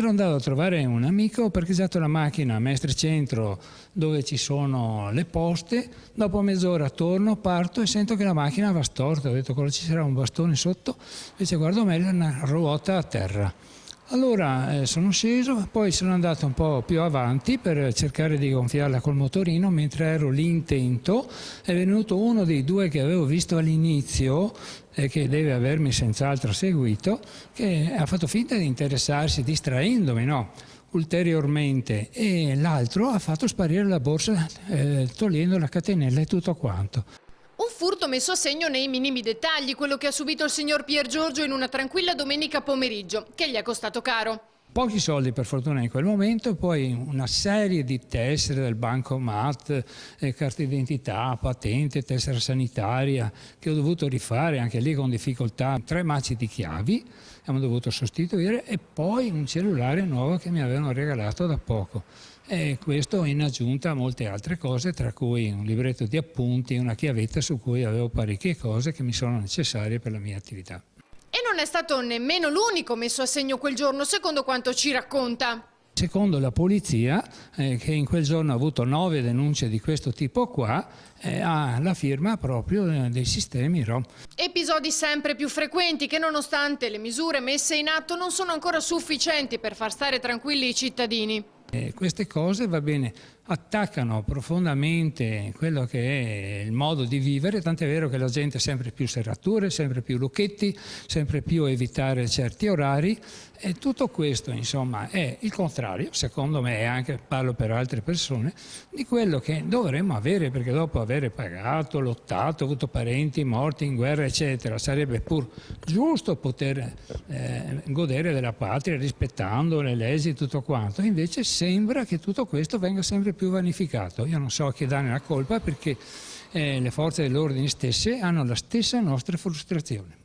Ero andato a trovare un amico, ho parcheggiato la macchina a Mestre Centro dove ci sono le poste, dopo mezz'ora torno, parto e sento che la macchina va storta, ho detto cosa ci sarà, un bastone sotto, invece guardo meglio una ruota a terra. Allora sono sceso, poi sono andato un po' più avanti per cercare di gonfiarla col motorino, mentre ero lì intento è venuto uno dei due che avevo visto all'inizio e che deve avermi senz'altro seguito, che ha fatto finta di interessarsi, distraendomi, no? Ulteriormente, e l'altro ha fatto sparire la borsa togliendo la catenella e tutto quanto. Un furto messo a segno nei minimi dettagli, quello che ha subito il signor Piergiorgio in una tranquilla domenica pomeriggio, che gli è costato caro. Pochi soldi per fortuna in quel momento, poi una serie di tessere del bancomat, carte d'identità, patente, tessera sanitaria che ho dovuto rifare anche lì con difficoltà, 3 mazzi di chiavi abbiamo dovuto sostituire e poi un cellulare nuovo che mi avevano regalato da poco. E questo in aggiunta a molte altre cose, tra cui un libretto di appunti e una chiavetta su cui avevo parecchie cose che mi sono necessarie per la mia attività. E non è stato nemmeno l'unico messo a segno quel giorno, secondo quanto ci racconta. Secondo la polizia, che in quel giorno ha avuto 9 denunce di questo tipo qua, ha la firma proprio dei sistemi ROM. Episodi sempre più frequenti che, nonostante le misure messe in atto, non sono ancora sufficienti per far stare tranquilli i cittadini. Queste cose, va bene, attaccano profondamente quello che è il modo di vivere, tant'è vero che la gente ha sempre più serrature, sempre più lucchetti, sempre più evitare certi orari, e tutto questo insomma è il contrario, secondo me, e anche parlo per altre persone, di quello che dovremmo avere, perché dopo aver pagato, lottato, avuto parenti morti in guerra eccetera, sarebbe pur giusto poter godere della patria rispettando le leggi e tutto quanto. Invece sembra che tutto questo venga sempre più vanificato. Io non so a chi darne la colpa, perché le forze dell'ordine stesse hanno la stessa nostra frustrazione.